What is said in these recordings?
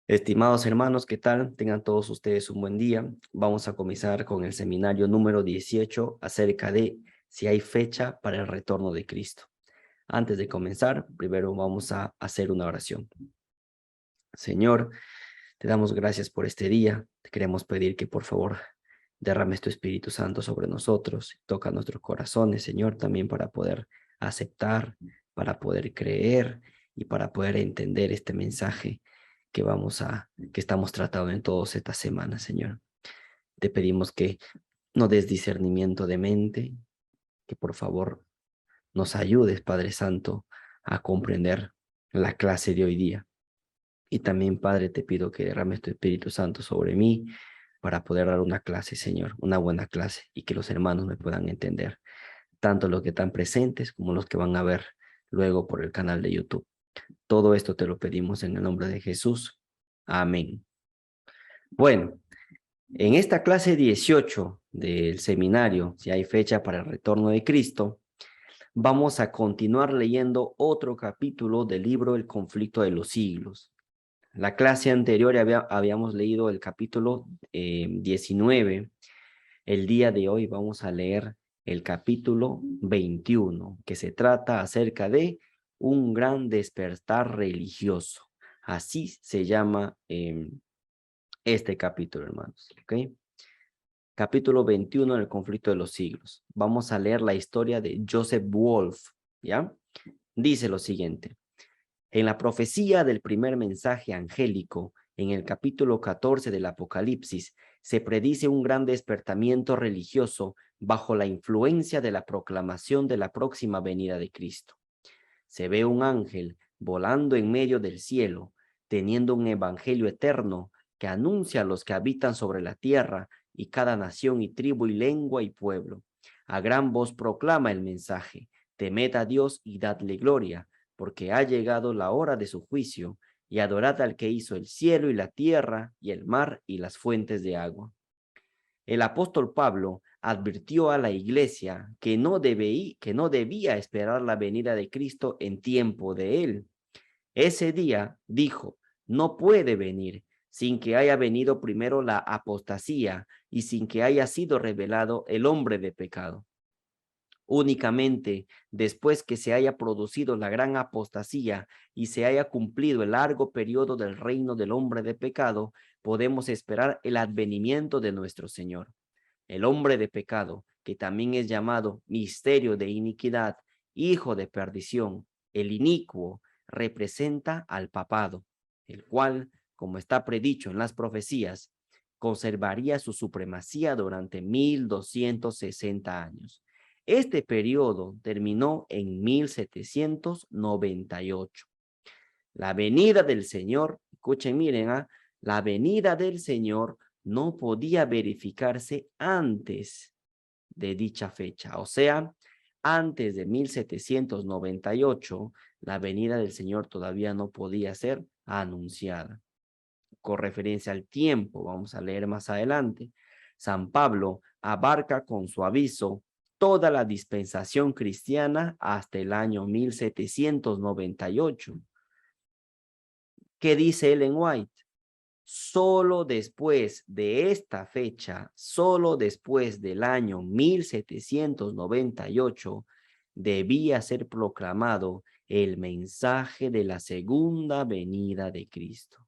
Estimados hermanos, ¿qué tal? Tengan todos ustedes un buen día. Vamos a comenzar con el seminario número 18 acerca de si hay fecha para el retorno de Cristo. Antes de comenzar, primero vamos a hacer una oración. Señor, te damos gracias por este día. Te queremos pedir que por favor derrames tu Espíritu Santo sobre nosotros. Toca nuestros corazones, Señor, también para poder aceptar, para poder creer y para poder entender este mensaje que estamos tratando en todas estas semanas, Señor. Te pedimos que nos des discernimiento de mente, que por favor nos ayudes, Padre Santo, a comprender la clase de hoy día. Y también, Padre, te pido que derrames tu Espíritu Santo sobre mí para poder dar una clase, Señor, una buena clase, y que los hermanos me puedan entender, tanto los que están presentes como los que van a ver luego por el canal de YouTube. Todo esto te lo pedimos en el nombre de Jesús. Amén. Bueno, en esta clase 18 del seminario, si hay fecha para el retorno de Cristo, vamos a continuar leyendo otro capítulo del libro El conflicto de los siglos. La clase anterior habíamos leído el capítulo 19. El día de hoy vamos a leer el capítulo 21, que se trata acerca de un gran despertar religioso. Así se llama este capítulo, hermanos. ¿Ok? Capítulo 21 del conflicto de los siglos. Vamos a leer la historia de Joseph Wolf, ¿ya? Dice lo siguiente. En la profecía del primer mensaje angélico, en el capítulo 14 del Apocalipsis, se predice un gran despertamiento religioso bajo la influencia de la proclamación de la próxima venida de Cristo. Se ve un ángel volando en medio del cielo, teniendo un evangelio eterno que anuncia a los que habitan sobre la tierra y cada nación y tribu y lengua y pueblo. A gran voz proclama el mensaje: temed a Dios y dadle gloria, porque ha llegado la hora de su juicio, y adorad al que hizo el cielo y la tierra y el mar y las fuentes de agua. El apóstol Pablo advirtió a la iglesia que no debía esperar la venida de Cristo en tiempo de él. Ese día dijo: no puede venir sin que haya venido primero la apostasía y sin que haya sido revelado el hombre de pecado. Únicamente después que se haya producido la gran apostasía y se haya cumplido el largo periodo del reino del hombre de pecado, podemos esperar el advenimiento de nuestro Señor. El hombre de pecado, que también es llamado misterio de iniquidad, hijo de perdición, el inicuo, representa al papado, el cual, como está predicho en las profecías, conservaría su supremacía durante 1260 años. Este periodo terminó en 1798. La venida del Señor, escuchen, miren, la venida del Señor no podía verificarse antes de dicha fecha. O sea, antes de 1798, la venida del Señor todavía no podía ser anunciada. Con referencia al tiempo, vamos a leer más adelante, San Pablo abarca con su aviso toda la dispensación cristiana hasta el año 1798. ¿Qué dice Ellen White? Solo después de esta fecha, solo después del año 1798, debía ser proclamado el mensaje de la segunda venida de Cristo.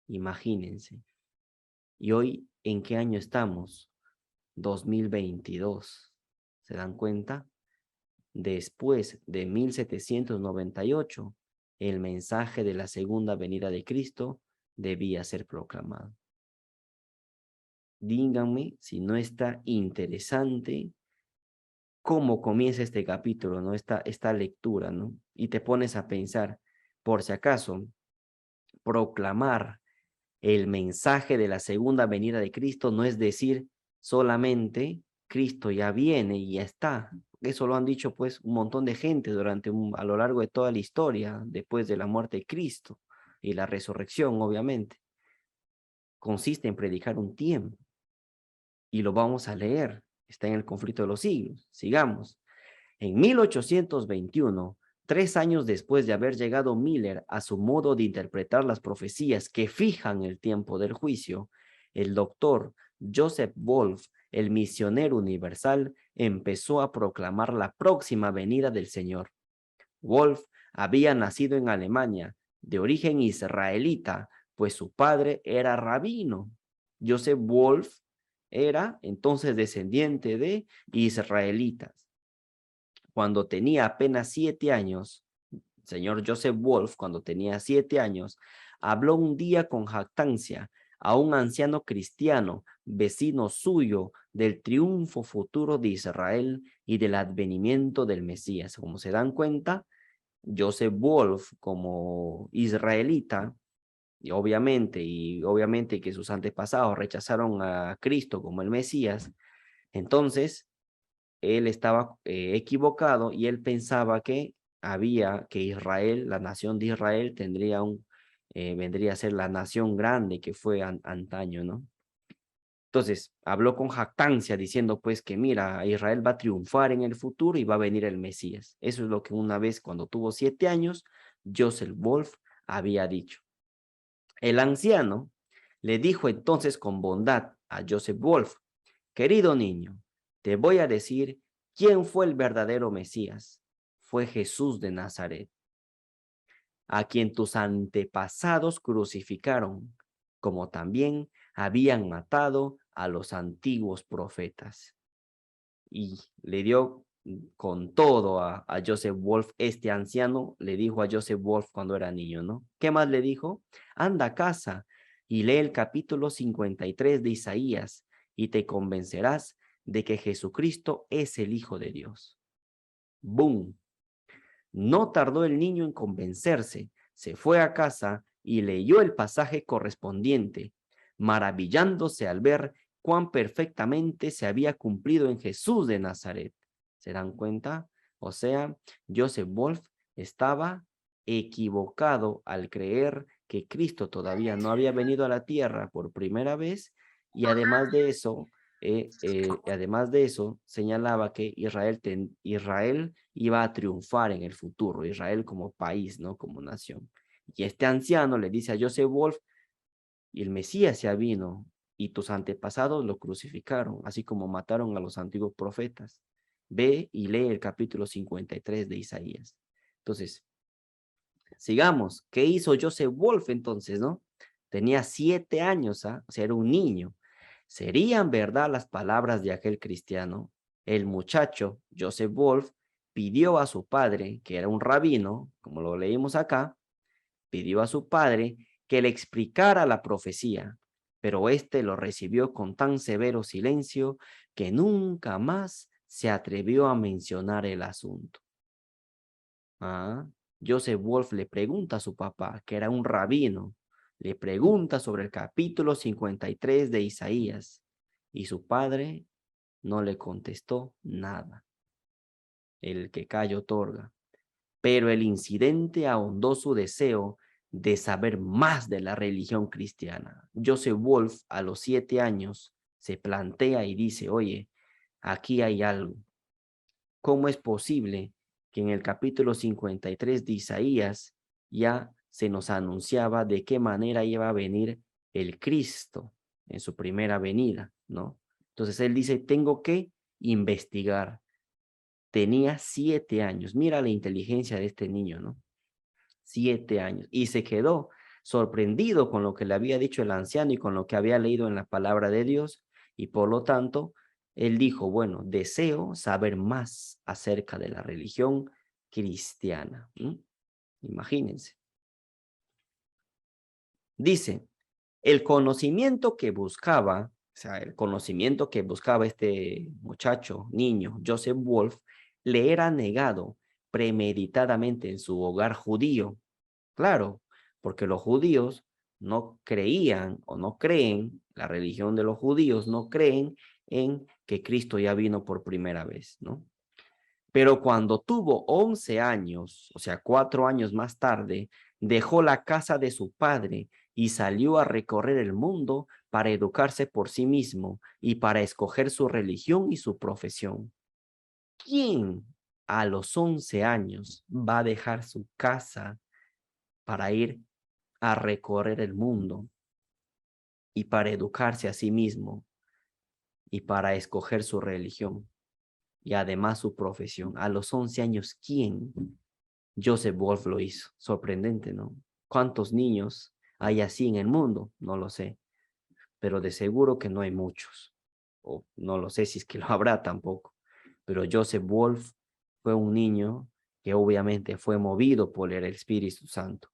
Imagínense. ¿Y hoy en qué año estamos? 2022. ¿Se dan cuenta? Después de 1798, el mensaje de la segunda venida de Cristo debía ser proclamado. Díganme si no está interesante cómo comienza este capítulo, ¿no? Esta lectura, ¿no? Y te pones a pensar, por si acaso, proclamar el mensaje de la segunda venida de Cristo no es decir solamente Cristo ya viene y ya está. Eso lo han dicho pues un montón de gente a lo largo de toda la historia, después de la muerte de Cristo y la resurrección, obviamente. Consiste en predicar un tiempo. Y lo vamos a leer. Está en el conflicto de los siglos. Sigamos. En 1821, 3 años después de haber llegado Miller a su modo de interpretar las profecías que fijan el tiempo del juicio, el doctor Joseph Wolf, el misionero universal, empezó a proclamar la próxima venida del Señor. Wolf había nacido en Alemania, de origen israelita, pues su padre era rabino. Joseph Wolf era entonces descendiente de israelitas. Cuando tenía apenas 7 años, señor Joseph Wolf, cuando tenía 7 años, habló un día con jactancia a un anciano cristiano, vecino suyo, del triunfo futuro de Israel y del advenimiento del Mesías. Como se dan cuenta, Joseph Wolf, como israelita, y obviamente que sus antepasados rechazaron a Cristo como el Mesías, entonces él estaba equivocado y él pensaba que Israel, la nación de Israel, vendría a ser la nación grande que fue antaño, ¿no? Entonces, habló con jactancia diciendo pues que mira, Israel va a triunfar en el futuro y va a venir el Mesías. Eso es lo que una vez cuando tuvo 7 años, Joseph Wolf había dicho. El anciano le dijo entonces con bondad a Joseph Wolf: querido niño, te voy a decir quién fue el verdadero Mesías. Fue Jesús de Nazaret, a quien tus antepasados crucificaron, como también habían matado a los antiguos profetas. Y le dio con todo a Joseph Wolf, este anciano le dijo a Joseph Wolf cuando era niño, ¿no? ¿Qué más le dijo? Anda a casa y lee el capítulo 53 de Isaías y te convencerás de que Jesucristo es el Hijo de Dios. ¡Boom! No tardó el niño en convencerse, se fue a casa y leyó el pasaje correspondiente, maravillándose al ver cuán perfectamente se había cumplido en Jesús de Nazaret. ¿Se dan cuenta? O sea, Joseph Wolf estaba equivocado al creer que Cristo todavía no había venido a la tierra por primera vez y además de eso, señalaba que Israel iba a triunfar en el futuro, Israel como país, ¿no? Como nación. Y este anciano le dice a Joseph Wolf, y el Mesías ya vino, y tus antepasados lo crucificaron, así como mataron a los antiguos profetas. Ve y lee el capítulo 53 de Isaías. Entonces, sigamos. ¿Qué hizo Joseph Wolf entonces, no? Tenía 7 años, ¿ah? O sea, era un niño. ¿Serían verdad las palabras de aquel cristiano? El muchacho, Joseph Wolf, pidió a su padre, que era un rabino, como lo leímos acá, pidió a su padre que le explicara la profecía, pero éste lo recibió con tan severo silencio que nunca más se atrevió a mencionar el asunto. Joseph Wolf le pregunta a su papá, que era un rabino, le pregunta sobre el capítulo 53 de Isaías, y su padre no le contestó nada. El que calla otorga. Pero el incidente ahondó su deseo de saber más de la religión cristiana. Joseph Wolf, a los 7 años, se plantea y dice, oye, aquí hay algo. ¿Cómo es posible que en el capítulo 53 de Isaías ya se nos anunciaba de qué manera iba a venir el Cristo en su primera venida, ¿no? Entonces él dice, tengo que investigar. Tenía 7 años. Mira la inteligencia de este niño, ¿no? 7 años. Y se quedó sorprendido con lo que le había dicho el anciano y con lo que había leído en la palabra de Dios. Y por lo tanto, él dijo, bueno, deseo saber más acerca de la religión cristiana. Imagínense. Dice, el conocimiento que buscaba, o sea, el conocimiento que buscaba este muchacho, niño, Joseph Wolf, le era negado premeditadamente en su hogar judío. Claro, porque los judíos no creían o no creen, la religión de los judíos no creen en que Cristo ya vino por primera vez, ¿no? Pero cuando tuvo 11 años, o sea, 4 años más tarde, dejó la casa de su padre y salió a recorrer el mundo para educarse por sí mismo y para escoger su religión y su profesión. ¿Quién a los 11 años va a dejar su casa para ir a recorrer el mundo y para educarse a sí mismo y para escoger su religión y además su profesión. A los 11 años, ¿quién? Joseph Wolf lo hizo. Sorprendente, ¿no? ¿Cuántos niños hay así en el mundo? No lo sé, pero de seguro que no hay muchos. O no lo sé si es que lo habrá tampoco. Pero Joseph Wolf fue un niño que obviamente fue movido por el Espíritu Santo.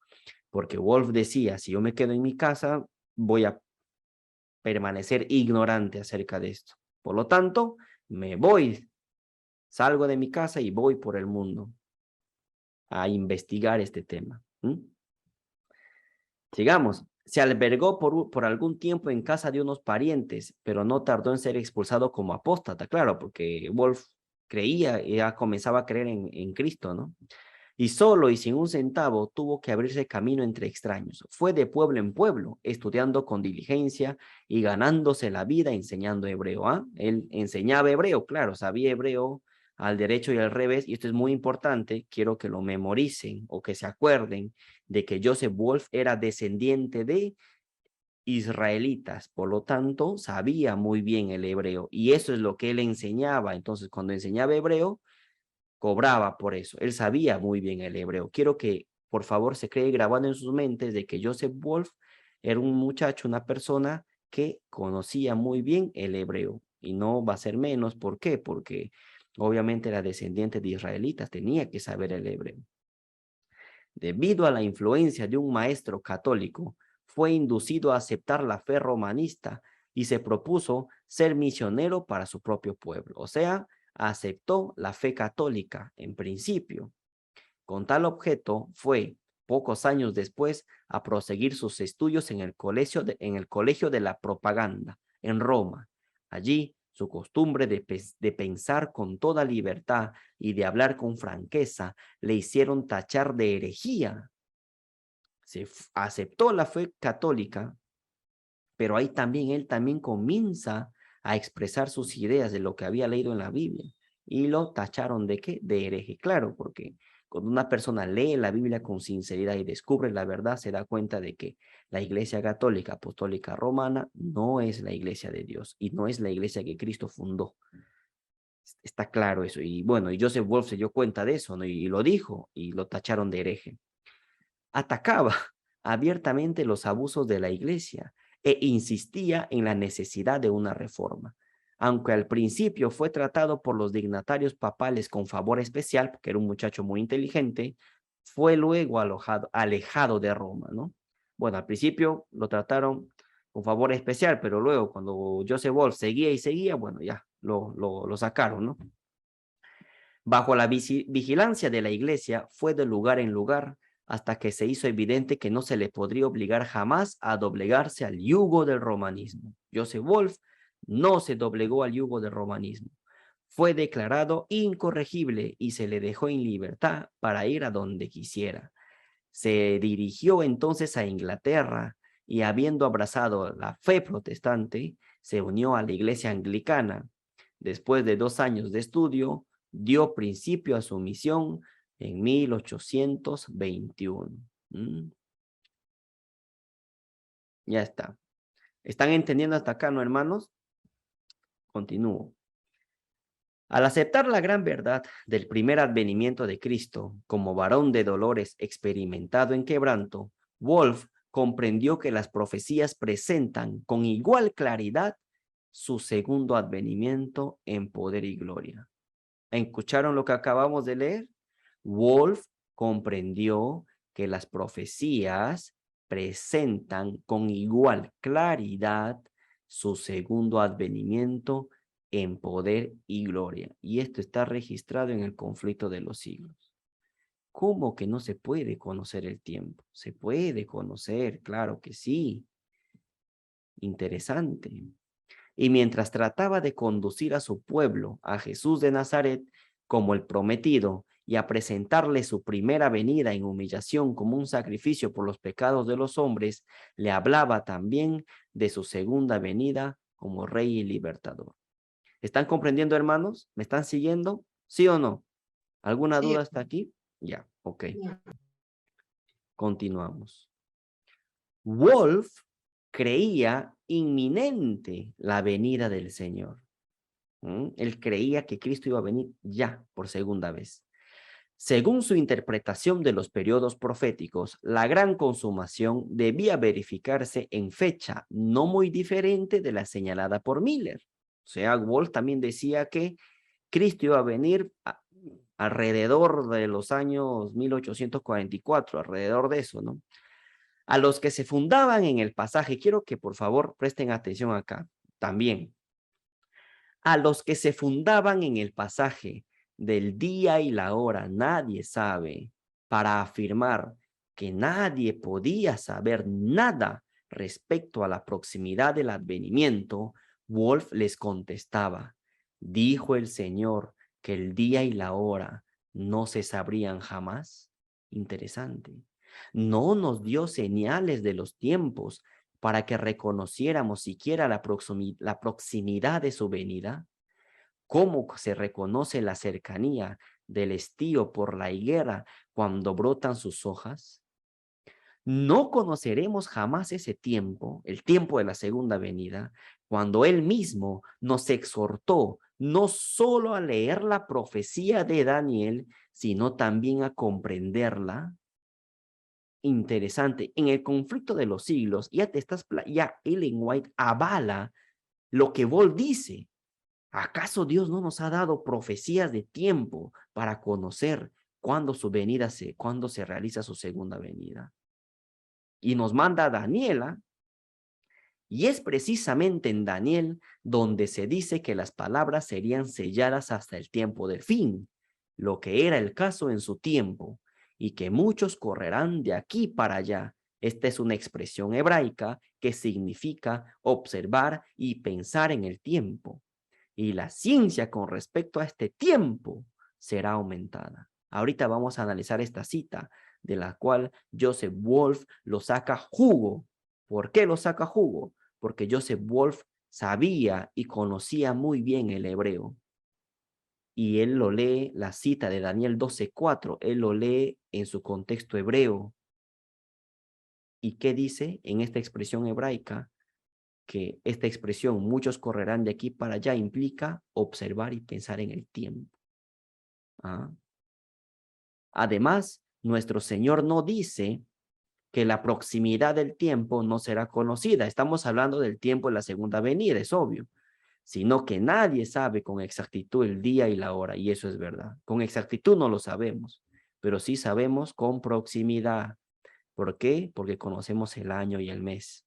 Porque Wolf decía, si yo me quedo en mi casa, voy a permanecer ignorante acerca de esto. Por lo tanto, me voy, salgo de mi casa y voy por el mundo a investigar este tema. Sigamos. Se albergó por algún tiempo en casa de unos parientes, pero no tardó en ser expulsado como apóstata, claro, porque Wolf creía y ya comenzaba a creer en Cristo, ¿no? Y solo y sin un centavo tuvo que abrirse camino entre extraños. Fue de pueblo en pueblo, estudiando con diligencia y ganándose la vida enseñando hebreo. ¿Ah? Él enseñaba hebreo, claro, sabía hebreo al derecho y al revés, y esto es muy importante, quiero que lo memoricen o que se acuerden de que Joseph Wolf era descendiente de israelitas, por lo tanto, sabía muy bien el hebreo, y eso es lo que él enseñaba. Entonces, cuando enseñaba hebreo, cobraba por eso. Él sabía muy bien el hebreo. Quiero que, por favor, se quede grabado en sus mentes de que Joseph Wolf era un muchacho, una persona que conocía muy bien el hebreo. Y no va a ser menos. ¿Por qué? Porque obviamente era descendiente de israelitas, tenía que saber el hebreo. Debido a la influencia de un maestro católico, fue inducido a aceptar la fe romanista y se propuso ser misionero para su propio pueblo. O sea, aceptó la fe católica en principio. Con tal objeto fue, pocos años después, a proseguir sus estudios en el colegio de la propaganda, en Roma. Allí, su costumbre de pensar con toda libertad y de hablar con franqueza le hicieron tachar de herejía. Aceptó la fe católica, pero ahí también él también comienza a expresar sus ideas de lo que había leído en la Biblia y lo tacharon de qué, de hereje, claro, porque cuando una persona lee la Biblia con sinceridad y descubre la verdad, se da cuenta de que la Iglesia Católica Apostólica Romana no es la Iglesia de Dios y no es la Iglesia que Cristo fundó. Está claro eso. Y bueno, y Joseph Wolf se dio cuenta de eso, ¿no? Y lo dijo y lo tacharon de hereje. Atacaba abiertamente los abusos de la Iglesia e insistía en la necesidad de una reforma. Aunque al principio fue tratado por los dignatarios papales con favor especial, porque era un muchacho muy inteligente, fue luego alejado de Roma, ¿no? Bueno, al principio lo trataron con favor especial, pero luego cuando Joseph Wolf seguía y seguía, bueno, ya lo sacaron, ¿no? Bajo la vigilancia de la Iglesia, fue de lugar en lugar hasta que se hizo evidente que no se le podría obligar jamás a doblegarse al yugo del romanismo. Joseph Wolf no se doblegó al yugo del romanismo. Fue declarado incorregible y se le dejó en libertad para ir a donde quisiera. Se dirigió entonces a Inglaterra y, habiendo abrazado la fe protestante, se unió a la Iglesia anglicana. Después de 2 años de estudio, dio principio a su misión en 1821. Ya está. ¿Están entendiendo hasta acá, no, hermanos? Continúo. Al aceptar la gran verdad del primer advenimiento de Cristo como varón de dolores experimentado en quebranto, Wolf comprendió que las profecías presentan con igual claridad su segundo advenimiento en poder y gloria. ¿Escucharon lo que acabamos de leer? Wolf comprendió que las profecías presentan con igual claridad su segundo advenimiento en poder y gloria. Y esto está registrado en el conflicto de los siglos. ¿Cómo que no se puede conocer el tiempo? Se puede conocer, claro que sí. Interesante. Y mientras trataba de conducir a su pueblo, a Jesús de Nazaret, como el prometido, y a presentarle su primera venida en humillación como un sacrificio por los pecados de los hombres, le hablaba también de su segunda venida como Rey y Libertador. ¿Están comprendiendo, hermanos? ¿Me están siguiendo? ¿Sí o no? ¿Alguna Sí. duda hasta aquí? Ya, ok. Continuamos. Wolf creía inminente la venida del Señor. Él creía que Cristo iba a venir ya por segunda vez. Según su interpretación de los periodos proféticos, la gran consumación debía verificarse en fecha no muy diferente de la señalada por Miller. O sea, Wolf también decía que Cristo iba a venir alrededor de los años 1844, alrededor de eso, ¿no? A los que se fundaban en el pasaje, quiero que por favor presten atención acá también. A los que se fundaban en el pasaje del día y la hora, nadie sabe, para afirmar que nadie podía saber nada respecto a la proximidad del advenimiento, Wolf les contestaba, dijo el Señor que el día y la hora no se sabrían jamás. Interesante. No nos dio señales de los tiempos para que reconociéramos siquiera la proximidad de su venida. ¿Cómo se reconoce la cercanía del estío por la higuera cuando brotan sus hojas? No conoceremos jamás ese tiempo, el tiempo de la segunda venida, cuando Él mismo nos exhortó no solo a leer la profecía de Daniel, sino también a comprenderla. Interesante, en el conflicto de los siglos, ya Ellen White avala lo que Ball dice. ¿Acaso Dios no nos ha dado profecías de tiempo para conocer cuándo se realiza su segunda venida? Y nos manda a Daniela, y es precisamente en Daniel donde se dice que las palabras serían selladas hasta el tiempo del fin, lo que era el caso en su tiempo, y que muchos correrán de aquí para allá. Esta es una expresión hebraica que significa observar y pensar en el tiempo. Y la ciencia con respecto a este tiempo será aumentada. Ahorita vamos a analizar esta cita de la cual Joseph Wolf lo saca jugo. ¿Por qué lo saca jugo? Porque Joseph Wolf sabía y conocía muy bien el hebreo. Y él lo lee, la cita de Daniel 12:4, él lo lee en su contexto hebreo. ¿Y qué dice en esta expresión hebraica? Que esta expresión, muchos correrán de aquí para allá, implica observar y pensar en el tiempo. ¿Ah? Además, nuestro Señor no dice que la proximidad del tiempo no será conocida. Estamos hablando del tiempo de la segunda venida, es obvio, sino que nadie sabe con exactitud el día y la hora, y eso es verdad. Con exactitud no lo sabemos, pero sí sabemos con proximidad. ¿Por qué? Porque conocemos el año y el mes.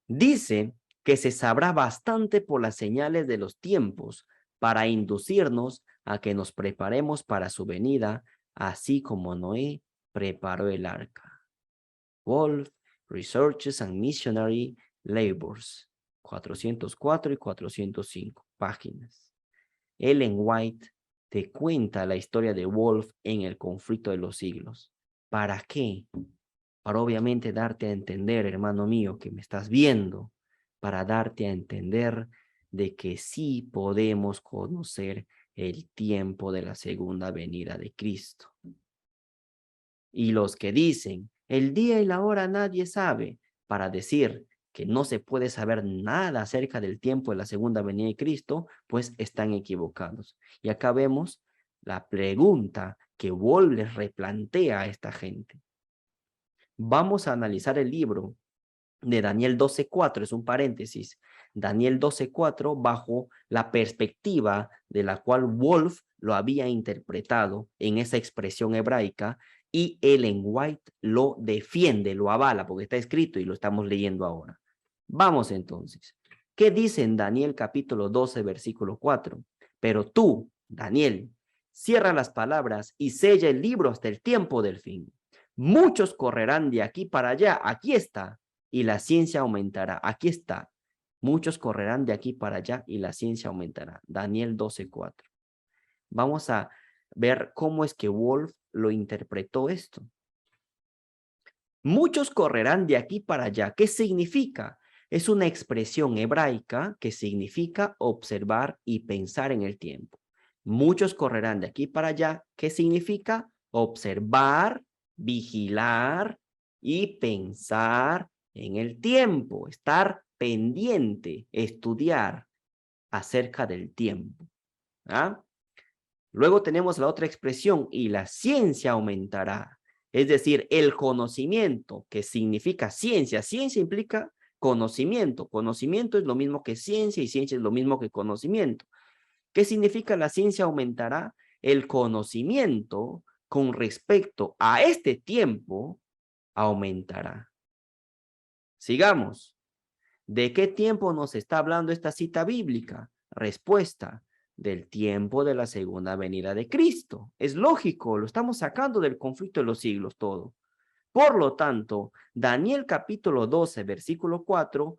Dice que se sabrá bastante por las señales de los tiempos para inducirnos a que nos preparemos para su venida, así como Noé preparó el arca. Wolf, Researches and Missionary Labors, 404 y 405 páginas. Ellen White te cuenta la historia de Wolf en el conflicto de los siglos. ¿Para qué? Para obviamente darte a entender, hermano mío, que me estás viendo, para darte a entender de que sí podemos conocer el tiempo de la segunda venida de Cristo. Y los que dicen, el día y la hora nadie sabe, para decir que no se puede saber nada acerca del tiempo de la segunda venida de Cristo, pues están equivocados. Y acá vemos la pregunta que Wolf les replantea a esta gente. Vamos a analizar el libro de Daniel 12:4, es un paréntesis, Daniel 12:4 bajo la perspectiva de la cual Wolf lo había interpretado en esa expresión hebraica y Ellen White lo defiende, lo avala porque está escrito y lo estamos leyendo ahora. Vamos entonces. ¿Qué dice en Daniel capítulo 12, versículo 4? Pero tú, Daniel, cierra las palabras y sella el libro hasta el tiempo del fin. Muchos correrán de aquí para allá, aquí está, y la ciencia aumentará. Aquí está. Muchos correrán de aquí para allá y la ciencia aumentará. Daniel 12:4. Vamos a ver cómo es que Wolf lo interpretó esto. Muchos correrán de aquí para allá. ¿Qué significa? Es una expresión hebraica que significa observar y pensar en el tiempo. Muchos correrán de aquí para allá. ¿Qué significa? Observar, vigilar y pensar en el tiempo, estar pendiente, estudiar acerca del tiempo. ¿Ah? Luego tenemos la otra expresión, y la ciencia aumentará. Es decir, el conocimiento, que significa ciencia. Ciencia implica conocimiento. Conocimiento es lo mismo que ciencia y ciencia es lo mismo que conocimiento. ¿Qué significa la ciencia aumentará? El conocimiento con respecto a este tiempo aumentará. Sigamos. ¿De qué tiempo nos está hablando esta cita bíblica? Respuesta, del tiempo de la segunda venida de Cristo. Es lógico, lo estamos sacando del conflicto de los siglos todo. Por lo tanto, Daniel capítulo 12, versículo 4,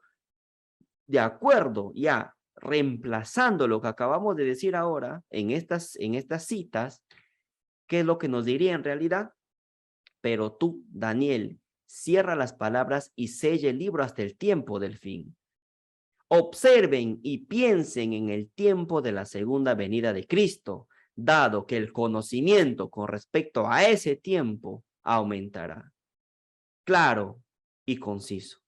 de acuerdo ya reemplazando lo que acabamos de decir ahora en estas citas, ¿qué es lo que nos diría en realidad? Pero tú, Daniel, cierra las palabras y sella el libro hasta el tiempo del fin. Observen y piensen en el tiempo de la segunda venida de Cristo, dado que el conocimiento con respecto a ese tiempo aumentará. Claro y conciso.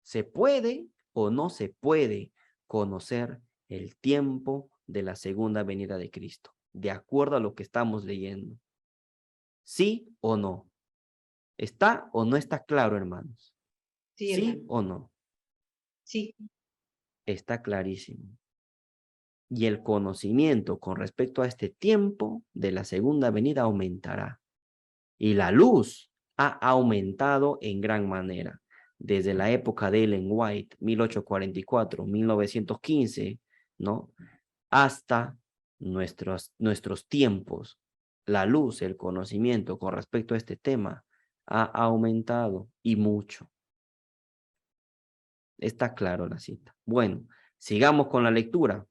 ¿Se puede o no se puede conocer el tiempo de la segunda venida de Cristo? De acuerdo a lo que estamos leyendo. ¿Sí o no? ¿Está o no está claro, hermanos? Sí, ¿Sí hermano. o no? Sí. Está clarísimo. Y el conocimiento con respecto a este tiempo de la segunda venida aumentará. Y la luz ha aumentado en gran manera. Desde la época de Ellen White, 1844, 1915, ¿no? Hasta nuestros tiempos. La luz, el conocimiento con respecto a este tema ha aumentado y mucho. Está claro la cita. Bueno, sigamos con la lectura.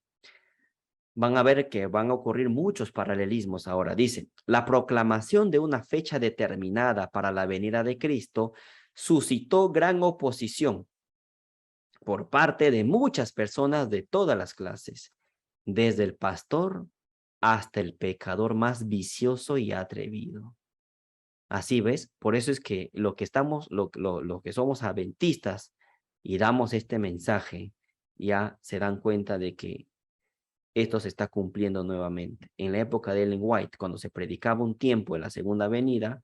Van a ver que van a ocurrir muchos paralelismos ahora. Dice, la proclamación de una fecha determinada para la venida de Cristo suscitó gran oposición por parte de muchas personas de todas las clases, desde el pastor hasta el pecador más vicioso y atrevido. Así ves, por eso es que lo que somos adventistas y damos este mensaje, ya se dan cuenta de que esto se está cumpliendo nuevamente. En la época de Ellen White, cuando se predicaba un tiempo de la segunda venida,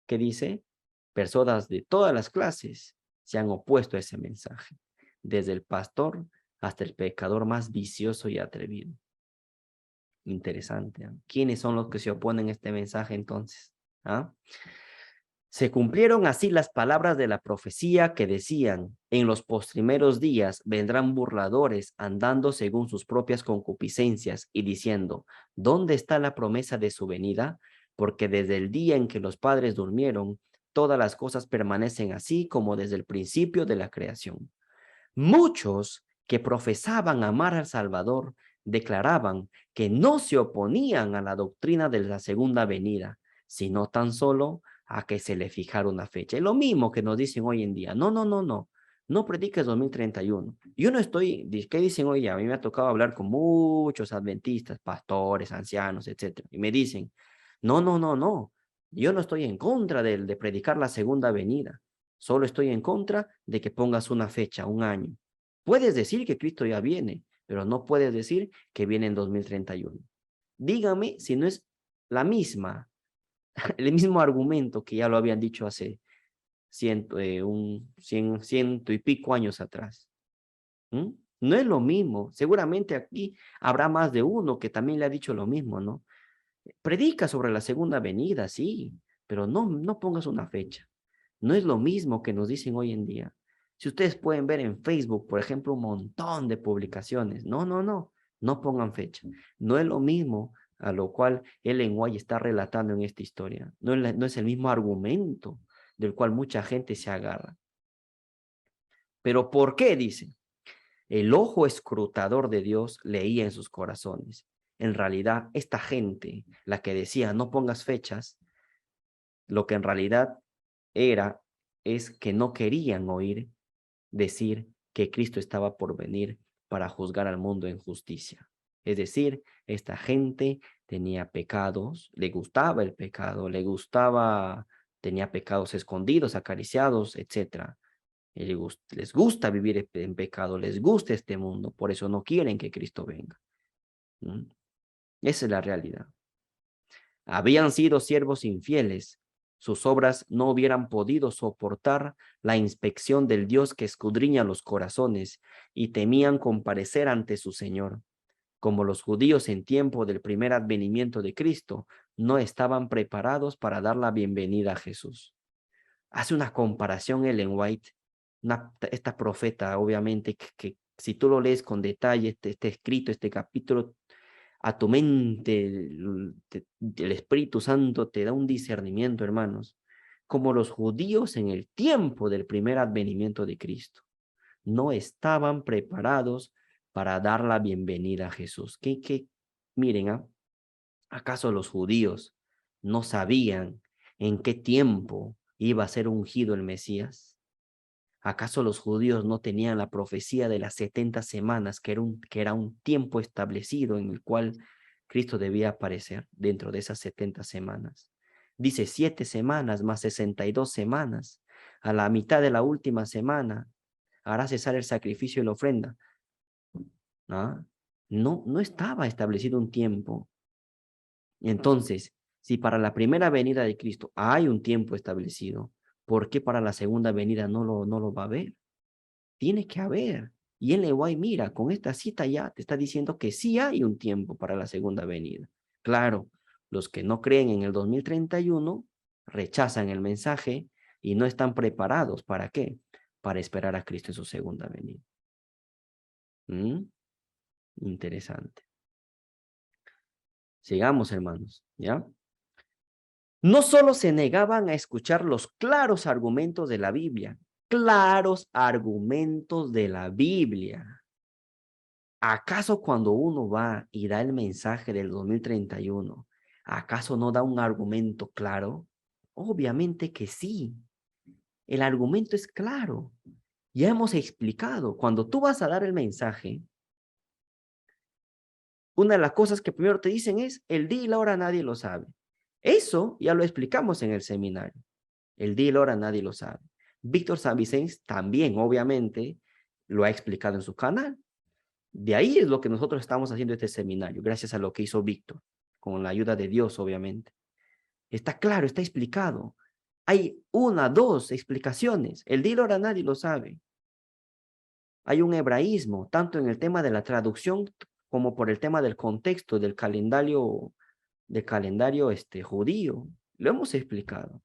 ¿qué dice? Personas de todas las clases se han opuesto a ese mensaje, desde el pastor hasta el pecador más vicioso y atrevido. Interesante, ¿eh? ¿Quiénes son los que se oponen a este mensaje entonces? ¿Ah? Se cumplieron así las palabras de la profecía que decían, en los postrimeros días vendrán burladores andando según sus propias concupiscencias y diciendo, ¿dónde está la promesa de su venida? Porque desde el día en que los padres durmieron, todas las cosas permanecen así como desde el principio de la creación. Muchos que profesaban amar al Salvador declaraban que no se oponían a la doctrina de la segunda venida, sino tan solo a que se le fijara una fecha. Es lo mismo que nos dicen hoy en día. No prediques 2031. Yo no estoy, ¿qué dicen hoy? A mí me ha tocado hablar con muchos adventistas, pastores, ancianos, etcétera, y me dicen, no. Yo no estoy en contra de predicar la segunda venida. Solo estoy en contra de que pongas una fecha, un año. Puedes decir que Cristo ya viene, pero no puedes decir que viene en 2031. Dígame si no es la misma, el mismo argumento que ya lo habían dicho hace ciento y pico años atrás. ¿Mm? No es lo mismo. Seguramente aquí habrá más de uno que también le ha dicho lo mismo, ¿no? Predica sobre la segunda venida, sí, pero no pongas una fecha. No es lo mismo que nos dicen hoy en día. Si ustedes pueden ver en Facebook, por ejemplo, un montón de publicaciones. No pongan fecha. No es lo mismo a lo cual Ellen White está relatando en esta historia. No es el mismo argumento del cual mucha gente se agarra. Pero ¿por qué? Dice. El ojo escrutador de Dios leía en sus corazones. En realidad, esta gente, la que decía no pongas fechas, lo que en realidad es que no querían oír decir que Cristo estaba por venir para juzgar al mundo en justicia. Es decir, esta gente tenía pecados, le gustaba el pecado, tenía pecados escondidos, acariciados, etcétera. Les gusta vivir en pecado, les gusta este mundo, por eso no quieren que Cristo venga. ¿Mm? Esa es la realidad. Habían sido siervos infieles. Sus obras no hubieran podido soportar la inspección del Dios que escudriña los corazones, y temían comparecer ante su Señor. Como los judíos en tiempo del primer advenimiento de Cristo, no estaban preparados para dar la bienvenida a Jesús. Hace una comparación Ellen White, esta profeta, obviamente, que si tú lo lees con detalle, este escrito, este capítulo, a tu mente, el Espíritu Santo te da un discernimiento, hermanos, como los judíos en el tiempo del primer advenimiento de Cristo. No estaban preparados para dar la bienvenida a Jesús. Miren, ¿acaso los judíos no sabían en qué tiempo iba a ser ungido el Mesías? ¿Acaso los judíos no tenían la profecía de las 70 semanas, que era un tiempo establecido en el cual Cristo debía aparecer dentro de esas 70 semanas? Dice 7 semanas más 62 semanas. A la mitad de la última semana hará cesar el sacrificio y la ofrenda. ¿Ah? No estaba establecido un tiempo. Entonces, si para la primera venida de Cristo hay un tiempo establecido, ¿por qué para la segunda venida no lo va a haber? Tiene que haber. Y el Guay, mira, con esta cita ya te está diciendo que sí hay un tiempo para la segunda venida. Claro, los que no creen en el 2031 rechazan el mensaje y no están preparados. ¿Para qué? Para esperar a Cristo en su segunda venida. Interesante. Sigamos, hermanos, ¿ya? No solo se negaban a escuchar los claros argumentos de la Biblia, claros argumentos de la Biblia. ¿Acaso cuando uno va y da el mensaje del 2031, acaso no da un argumento claro? Obviamente que sí. El argumento es claro. Ya hemos explicado, cuando tú vas a dar el mensaje, una de las cosas que primero te dicen es, el día y la hora nadie lo sabe. Eso ya lo explicamos en el seminario. El día y la hora nadie lo sabe. Víctor San Vicente también, obviamente, lo ha explicado en su canal. De ahí es lo que nosotros estamos haciendo este seminario, gracias a lo que hizo Víctor, con la ayuda de Dios, obviamente. Está claro, está explicado. Hay una, dos explicaciones. El día y la hora nadie lo sabe. Hay un hebraísmo, tanto en el tema de la traducción como por el tema del contexto del calendario judío. Lo hemos explicado.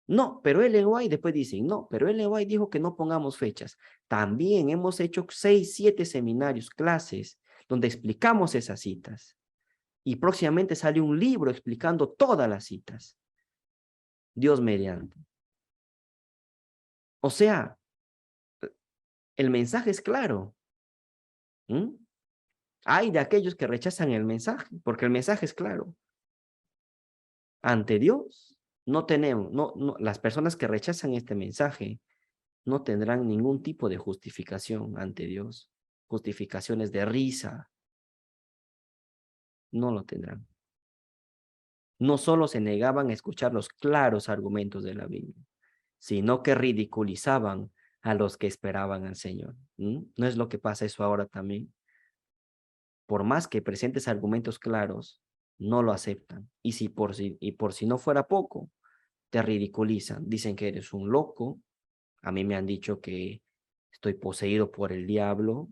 No, pero Ellen White después dicen, no, pero Ellen White dijo que no pongamos fechas. También hemos hecho 6, 7 seminarios, clases, donde explicamos esas citas. Y próximamente sale un libro explicando todas las citas. Dios mediante. O sea, el mensaje es claro. Hay de aquellos que rechazan el mensaje, porque el mensaje es claro. Ante Dios, las personas que rechazan este mensaje no tendrán ningún tipo de justificación ante Dios. Justificaciones de risa, no lo tendrán. No solo se negaban a escuchar los claros argumentos de la Biblia, sino que ridiculizaban a los que esperaban al Señor. ¿No es lo que pasa eso ahora también? Por más que presentes argumentos claros, no lo aceptan. Y por si no fuera poco, te ridiculizan. Dicen que eres un loco. A mí me han dicho que estoy poseído por el diablo,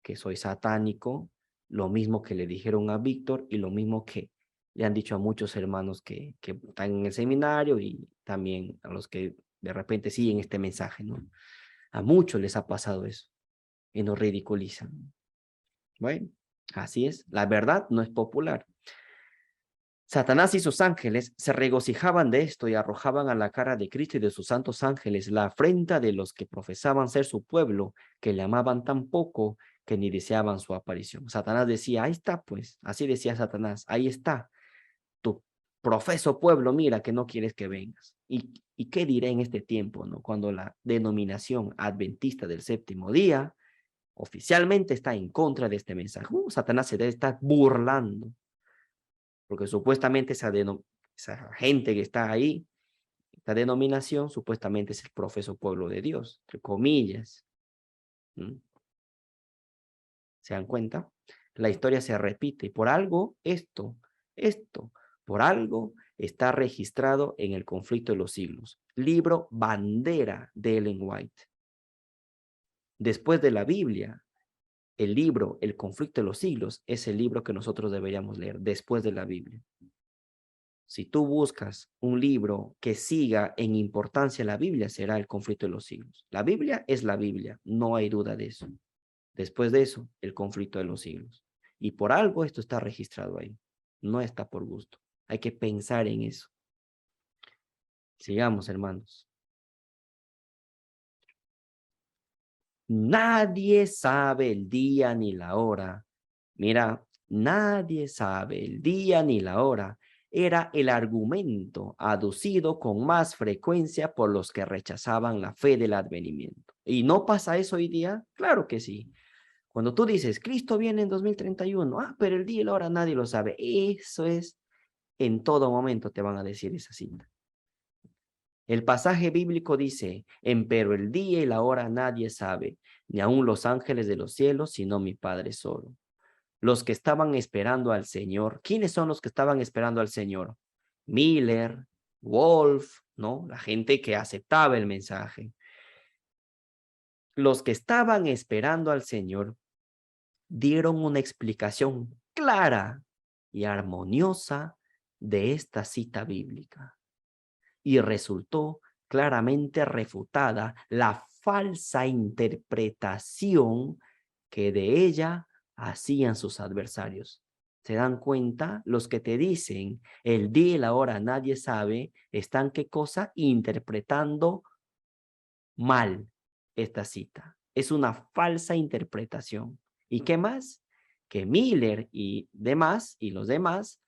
que soy satánico, lo mismo que le dijeron a Víctor y lo mismo que le han dicho a muchos hermanos que están en el seminario y también a los que de repente siguen este mensaje, ¿no? A muchos les ha pasado eso y nos ridiculizan. Bueno, así es. La verdad no es popular. Satanás y sus ángeles se regocijaban de esto y arrojaban a la cara de Cristo y de sus santos ángeles la afrenta de los que profesaban ser su pueblo, que le amaban tan poco que ni deseaban su aparición. Satanás decía, ahí está pues, así decía Satanás, ahí está, tu profeso pueblo, mira que no quieres que vengas. ¿Y qué diré en este tiempo, no? Cuando la denominación adventista del séptimo día oficialmente está en contra de este mensaje. Satanás se debe estar burlando, porque supuestamente esa gente que está ahí, esta denominación, supuestamente es el profeso pueblo de Dios, entre comillas. ¿Mm? ¿Se dan cuenta? La historia se repite y por algo por algo está registrado en el conflicto de los siglos. Libro bandera de Ellen White. Después de la Biblia, el libro El conflicto de los siglos es el libro que nosotros deberíamos leer después de la Biblia. Si tú buscas un libro que siga en importancia la Biblia, será El conflicto de los siglos. La Biblia es la Biblia, no hay duda de eso. Después de eso, el conflicto de los siglos. Y por algo esto está registrado ahí. No está por gusto. Hay que pensar en eso. Sigamos, hermanos. Nadie sabe el día ni la hora. Mira, nadie sabe el día ni la hora. Era el argumento aducido con más frecuencia por los que rechazaban la fe del advenimiento. ¿Y no pasa eso hoy día? Claro que sí. Cuando tú dices, Cristo viene en 2031, pero el día y la hora nadie lo sabe. Eso es, en todo momento te van a decir esa cita. El pasaje bíblico dice, empero el día y la hora nadie sabe, ni aun los ángeles de los cielos, sino mi Padre solo. Los que estaban esperando al Señor, ¿quiénes son los que estaban esperando al Señor? Miller, Wolf, ¿no? La gente que aceptaba el mensaje. Los que estaban esperando al Señor dieron una explicación clara y armoniosa de esta cita bíblica. Y resultó claramente refutada la falsa interpretación que de ella hacían sus adversarios. ¿Se dan cuenta? Los que te dicen el día y la hora nadie sabe, están ¿qué cosa? Interpretando mal esta cita. Es una falsa interpretación. ¿Y qué más? Que Miller y demás, y los demás,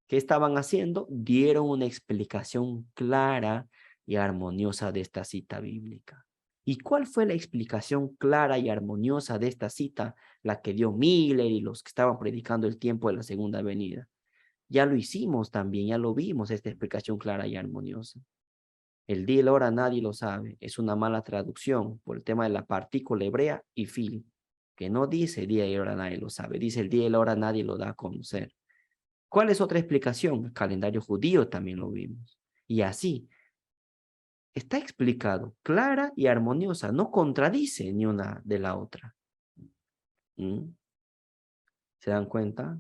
¿qué estaban haciendo? Dieron una explicación clara y armoniosa de esta cita bíblica. ¿Y cuál fue la explicación clara y armoniosa de esta cita? La que dio Miller y los que estaban predicando el tiempo de la segunda venida. Ya lo hicimos también, ya lo vimos, esta explicación clara y armoniosa. El día y la hora nadie lo sabe. Es una mala traducción por el tema de la partícula hebrea y fil, que no dice día y hora nadie lo sabe. Dice el día y la hora nadie lo da a conocer. ¿Cuál es otra explicación? El calendario judío también lo vimos. Y así, está explicado, clara y armoniosa. No contradice ni una de la otra. ¿Mm? ¿Se dan cuenta?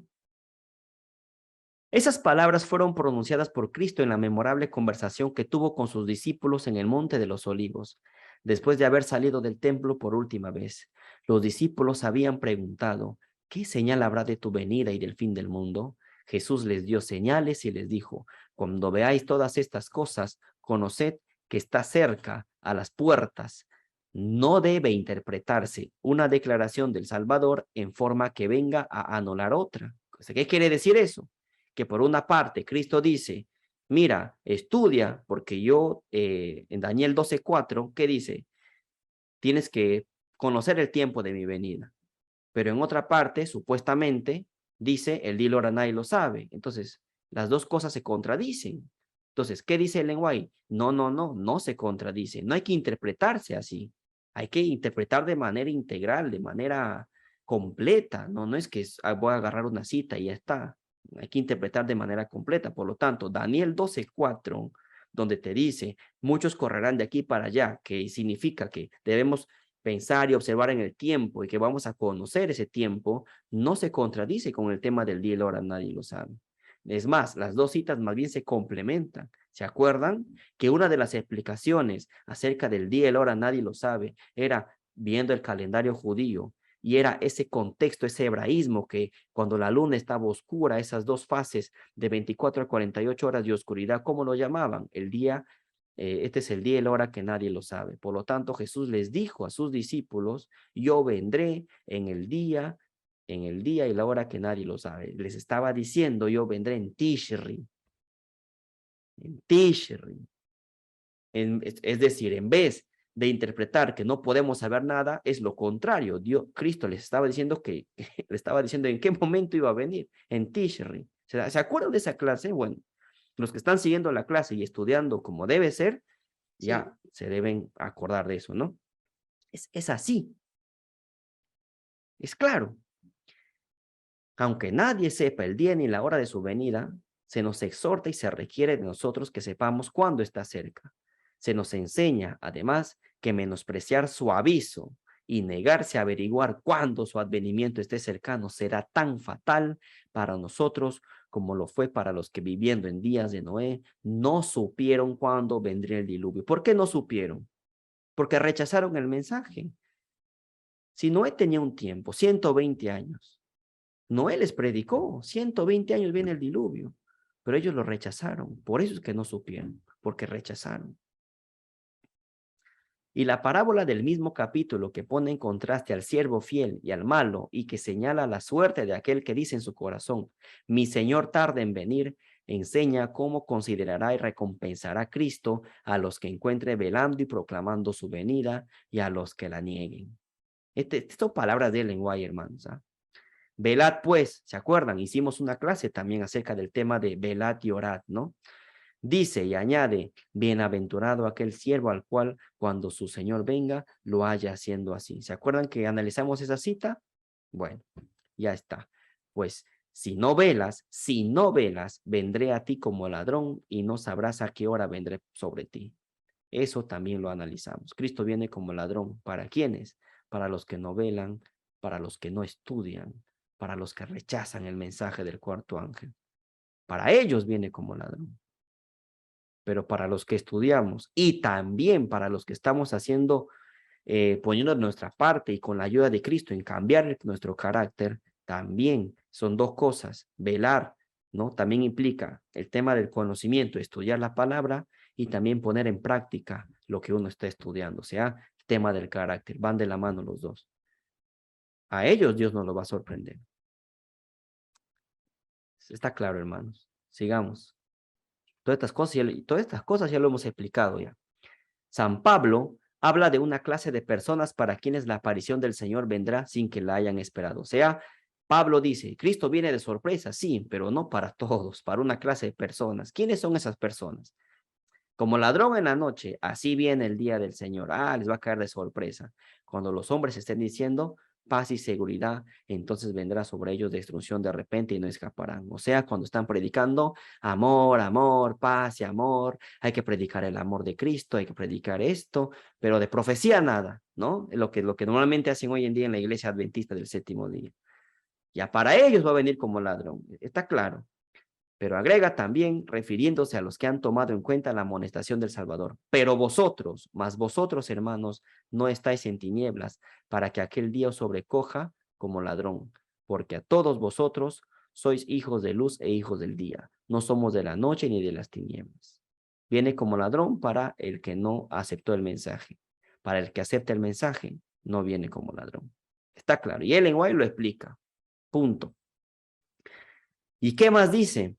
Esas palabras fueron pronunciadas por Cristo en la memorable conversación que tuvo con sus discípulos en el Monte de los Olivos, después de haber salido del templo por última vez. Los discípulos habían preguntado, ¿qué señal habrá de tu venida y del fin del mundo? Jesús les dio señales y les dijo, cuando veáis todas estas cosas, conoced que está cerca, a las puertas. No debe interpretarse una declaración del Salvador en forma que venga a anular otra. ¿Qué quiere decir eso? Que por una parte Cristo dice, mira, estudia, porque yo en Daniel 12:4, ¿qué dice? Tienes que conocer el tiempo de mi venida. Pero en otra parte, supuestamente, dice, el día y la hora nadie lo sabe. Entonces, las dos cosas se contradicen. Entonces, ¿qué dice Ellen White? No se contradice. No hay que interpretarse así. Hay que interpretar de manera integral, de manera completa. No es que voy a agarrar una cita y ya está. Hay que interpretar de manera completa. Por lo tanto, Daniel 12:4, donde te dice, muchos correrán de aquí para allá, que significa que debemos pensar y observar en el tiempo y que vamos a conocer ese tiempo, no se contradice con el tema del día y la hora, nadie lo sabe. Es más, las dos citas más bien se complementan. ¿Se acuerdan? Que una de las explicaciones acerca del día y la hora, nadie lo sabe, era viendo el calendario judío y era ese contexto, ese hebraísmo que cuando la luna estaba oscura, esas dos fases de 24 a 48 horas de oscuridad, ¿cómo lo llamaban? El día este es el día y la hora que nadie lo sabe. Por lo tanto, Jesús les dijo a sus discípulos, yo vendré en el día y la hora que nadie lo sabe. Les estaba diciendo, yo vendré en Tishri. En Tishri. Es decir, en vez de interpretar que no podemos saber nada es lo contrario. Cristo les estaba diciendo le estaba diciendo en qué momento iba a venir, en Tishri. ¿Se acuerdan de esa clase? Bueno, los que están siguiendo la clase y estudiando como debe ser, ya se deben acordar de eso, ¿no? Es así. Es claro. Aunque nadie sepa el día ni la hora de su venida, se nos exhorta y se requiere de nosotros que sepamos cuándo está cerca. Se nos enseña, además, que menospreciar su aviso y negarse a averiguar cuándo su advenimiento esté cercano será tan fatal para nosotros como lo fue para los que viviendo en días de Noé no supieron cuándo vendría el diluvio. ¿Por qué no supieron? Porque rechazaron el mensaje. Si Noé tenía un tiempo, 120 años, Noé les predicó, 120 años viene el diluvio, pero ellos lo rechazaron. Por eso es que no supieron, porque rechazaron. Y la parábola del mismo capítulo que pone en contraste al siervo fiel y al malo y que señala la suerte de aquel que dice en su corazón, mi Señor tarda en venir, enseña cómo considerará y recompensará a Cristo a los que encuentre velando y proclamando su venida y a los que la nieguen. Estas son palabras de Ellen White, hermanos. Velad pues, ¿se acuerdan? Hicimos una clase también acerca del tema de velad y orad, ¿no? Dice y añade, bienaventurado aquel siervo al cual cuando su Señor venga lo haya haciendo así. ¿Se acuerdan que analizamos esa cita? Bueno, ya está. Pues si no velas, vendré a ti como ladrón y no sabrás a qué hora vendré sobre ti. Eso también lo analizamos. Cristo viene como ladrón. ¿Para quiénes? Para los que no velan, para los que no estudian, para los que rechazan el mensaje del cuarto ángel. Para ellos viene como ladrón. Pero para los que estudiamos y también para los que estamos haciendo, poniendo nuestra parte y con la ayuda de Cristo en cambiar nuestro carácter, también son dos cosas. Velar, ¿no? También implica el tema del conocimiento, estudiar la palabra y también poner en práctica lo que uno está estudiando, o sea, el tema del carácter. Van de la mano los dos. A ellos Dios no lo va a sorprender. Está claro, hermanos. Sigamos. Todas estas cosas ya lo hemos explicado ya. San Pablo habla de una clase de personas para quienes la aparición del Señor vendrá sin que la hayan esperado. O sea, Pablo dice, Cristo viene de sorpresa, sí, pero no para todos, para una clase de personas. ¿Quiénes son esas personas? Como ladrón en la noche, así viene el día del Señor. Les va a caer de sorpresa. Cuando los hombres estén diciendo paz y seguridad, entonces vendrá sobre ellos destrucción de repente y no escaparán. O sea, cuando están predicando amor, amor, paz y amor, hay que predicar el amor de Cristo, hay que predicar esto, pero de profecía nada, ¿no? Lo que normalmente hacen hoy en día en la iglesia adventista del séptimo día. Ya para ellos va a venir como ladrón, está claro. Pero agrega también, refiriéndose a los que han tomado en cuenta la amonestación del Salvador. Pero vosotros, más vosotros, hermanos, no estáis en tinieblas, para que aquel día os sobrecoja como ladrón. Porque a todos vosotros sois hijos de luz e hijos del día. No somos de la noche ni de las tinieblas. Viene como ladrón para el que no aceptó el mensaje. Para el que acepta el mensaje, no viene como ladrón. Está claro. Y Ellen White lo explica. Punto. ¿Y qué más dice?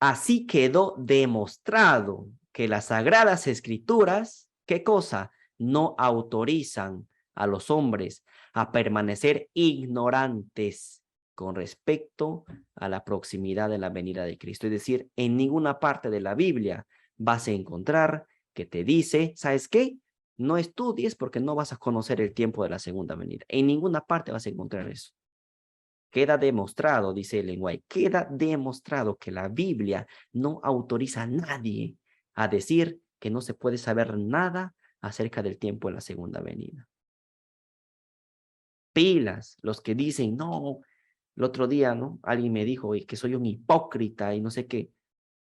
Así quedó demostrado que las sagradas escrituras, ¿qué cosa? No autorizan a los hombres a permanecer ignorantes con respecto a la proximidad de la venida de Cristo. Es decir, en ninguna parte de la Biblia vas a encontrar que te dice, ¿sabes qué? No estudies porque no vas a conocer el tiempo de la segunda venida. En ninguna parte vas a encontrar eso. Queda demostrado, dice Ellen White, queda demostrado que la Biblia no autoriza a nadie a decir que no se puede saber nada acerca del tiempo de la segunda venida. Pilas, los que dicen, no, el otro día, ¿no? Alguien me dijo que soy un hipócrita y no sé qué,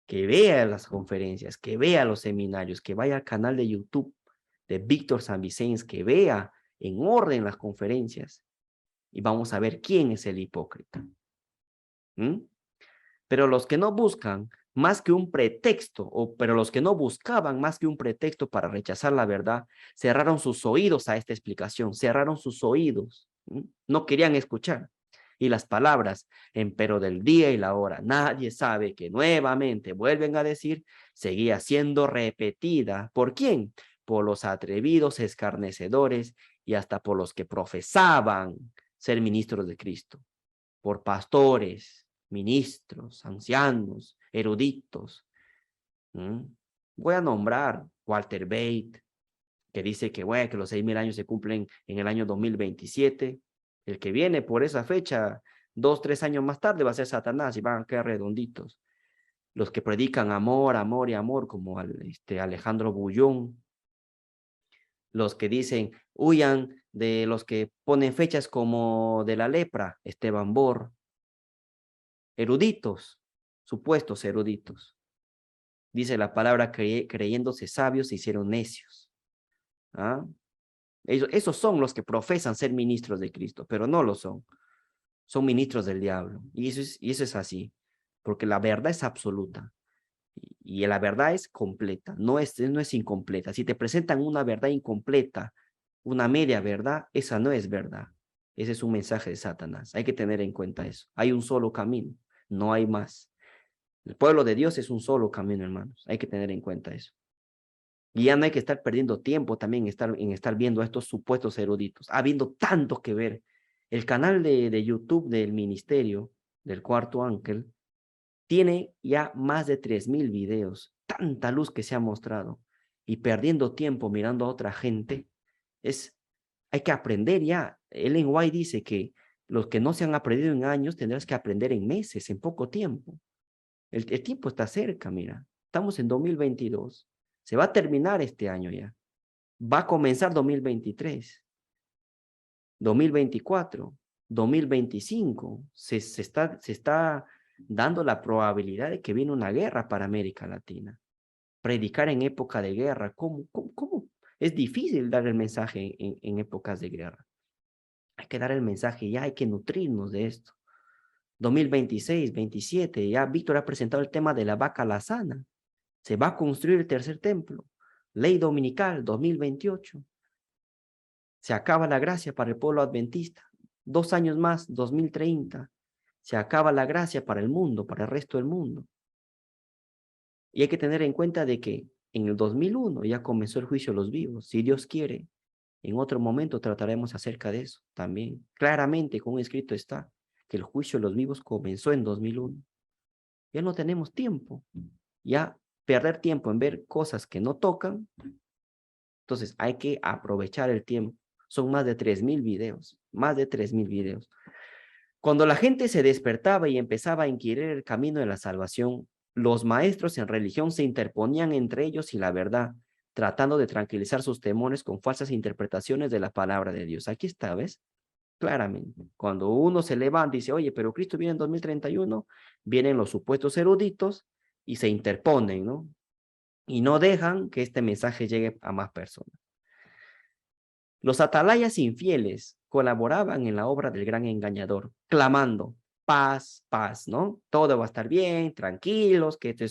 que vea las conferencias, que vea los seminarios, que vaya al canal de YouTube de Víctor San Vicens, que vea en orden las conferencias y vamos a ver quién es el hipócrita. Pero los que no buscan más que un pretexto, pero los que no buscaban más que un pretexto para rechazar la verdad, cerraron sus oídos a esta explicación, cerraron sus oídos, no querían escuchar. Y las palabras, empero del día y la hora, nadie sabe, que nuevamente vuelven a decir, seguía siendo repetida. ¿Por quién? por los atrevidos escarnecedores y hasta por los que profesaban ser ministros de Cristo, por pastores, ministros, ancianos, eruditos. Voy a nombrar Walter Bate, que dice que, bueno, que los 6.000 años se cumplen en el año 2027. El que viene por esa fecha, 2, 3 años más tarde, va a ser Satanás y van a quedar redonditos. Los que predican amor, amor y amor, como Alejandro Bullón. Los que dicen, huyan de los que ponen fechas como de la lepra, Esteban Bor. Eruditos, supuestos eruditos. Dice la palabra, creyéndose sabios se hicieron necios. ¿Ah? Esos son los que profesan ser ministros de Cristo, pero no lo son. Son ministros del diablo. Y eso es así, porque la verdad es absoluta. Y la verdad es completa, no es incompleta. Si te presentan una verdad incompleta, una media verdad, esa no es verdad. Ese es un mensaje de Satanás. Hay que tener en cuenta eso. Hay un solo camino, no hay más. El pueblo de Dios es un solo camino, hermanos. Hay que tener en cuenta eso. Y ya no hay que estar perdiendo tiempo también en estar viendo a estos supuestos eruditos, habiendo tanto que ver. El canal de YouTube del ministerio del Cuarto Ángel tiene ya más de 3.000 videos, tanta luz que se ha mostrado, y perdiendo tiempo mirando a otra gente, hay que aprender ya. Ellen White dice que los que no se han aprendido en años tendrás que aprender en meses, en poco tiempo. El tiempo está cerca, mira, estamos en 2022, se va a terminar este año ya, va a comenzar 2023, 2024, 2025, se está dando la probabilidad de que viene una guerra para América Latina. Predicar en época de guerra, ¿cómo? Es difícil dar el mensaje en épocas de guerra. Hay que dar el mensaje ya, hay que nutrirnos de esto. 2026, 27, ya Víctor ha presentado el tema de la vaca alazana. Se va a construir el tercer templo. Ley dominical, 2028. Se acaba la gracia para el pueblo adventista. 2 años más, 2030. Se acaba la gracia para el mundo, para el resto del mundo. Y hay que tener en cuenta de que en el 2001 ya comenzó el juicio de los vivos. Si Dios quiere, en otro momento trataremos acerca de eso también. Claramente, como escrito está, que el juicio de los vivos comenzó en 2001. Ya no tenemos tiempo. Ya perder tiempo en ver cosas que no tocan. Entonces hay que aprovechar el tiempo. Son más de 3.000 videos, más de 3.000 videos. Cuando la gente se despertaba y empezaba a inquirir el camino de la salvación, los maestros en religión se interponían entre ellos y la verdad, tratando de tranquilizar sus temores con falsas interpretaciones de la palabra de Dios. Aquí está, ¿ves? Claramente. Cuando uno se levanta y dice, oye, pero Cristo viene en 2031, vienen los supuestos eruditos y se interponen, ¿no? Y no dejan que este mensaje llegue a más personas. Los atalayas infieles colaboraban en la obra del gran engañador, clamando, paz, paz, ¿no? Todo va a estar bien, tranquilos, que este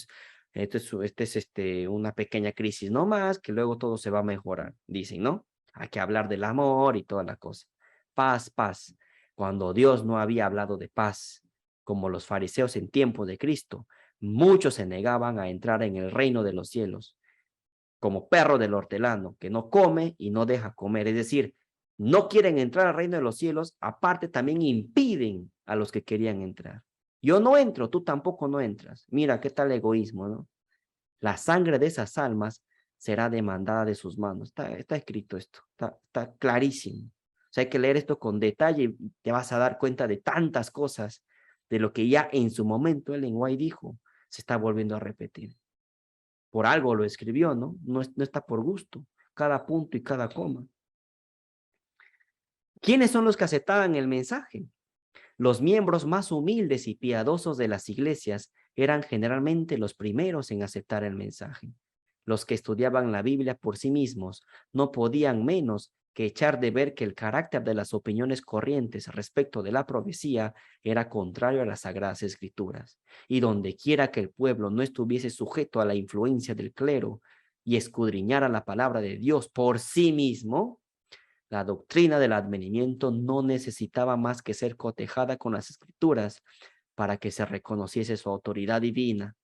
es una pequeña crisis no más, que luego todo se va a mejorar, dicen, ¿no? Hay que hablar del amor y toda la cosa. Paz, paz. Cuando Dios no había hablado de paz, como los fariseos en tiempo de Cristo, muchos se negaban a entrar en el reino de los cielos como perro del hortelano, que no come y no deja comer. Es decir, no quieren entrar al reino de los cielos, aparte también impiden a los que querían entrar. Yo no entro, tú tampoco no entras. Mira, qué tal egoísmo, ¿no? La sangre de esas almas será demandada de sus manos. Está escrito esto, está clarísimo. O sea, hay que leer esto con detalle y te vas a dar cuenta de tantas cosas, de lo que ya en su momento Ellen White dijo, se está volviendo a repetir. Por algo lo escribió, ¿no? No está por gusto, cada punto y cada coma. ¿Quiénes son los que aceptaban el mensaje? Los miembros más humildes y piadosos de las iglesias eran generalmente los primeros en aceptar el mensaje. Los que estudiaban la Biblia por sí mismos no podían menos que echar de ver que el carácter de las opiniones corrientes respecto de la profecía era contrario a las Sagradas Escrituras, y donde quiera que el pueblo no estuviese sujeto a la influencia del clero y escudriñara la palabra de Dios por sí mismo, la doctrina del advenimiento no necesitaba más que ser cotejada con las Escrituras para que se reconociese su autoridad divina.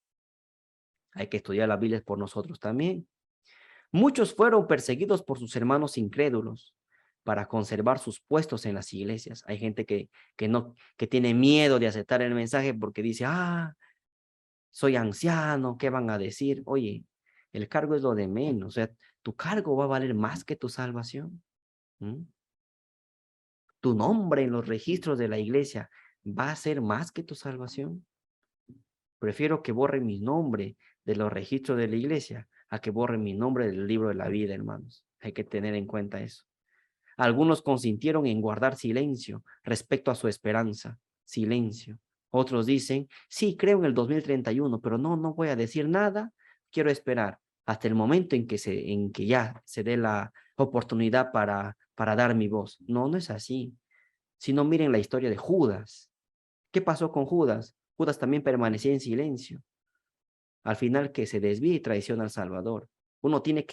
Hay que estudiar la Biblia por nosotros también. Muchos fueron perseguidos por sus hermanos incrédulos para conservar sus puestos en las iglesias. Hay gente que tiene miedo de aceptar el mensaje porque dice, soy anciano, ¿qué van a decir? Oye, el cargo es lo de menos, o sea, tu cargo va a valer más que tu salvación. ¿Mm? Tu nombre en los registros de la iglesia va a ser más que tu salvación. Prefiero que borren mi nombre de los registros de la iglesia a que borren mi nombre del libro de la vida, hermanos. Hay que tener en cuenta eso. Algunos consintieron en guardar silencio respecto a su esperanza. Silencio. Otros dicen, sí, creo en el 2031, pero no voy a decir nada. Quiero esperar hasta el momento en que ya se dé la oportunidad para dar mi voz. No es así. Si no, miren la historia de Judas. ¿Qué pasó con Judas? Judas también permanecía en silencio. Al final que se desvía y traiciona al Salvador. Uno tiene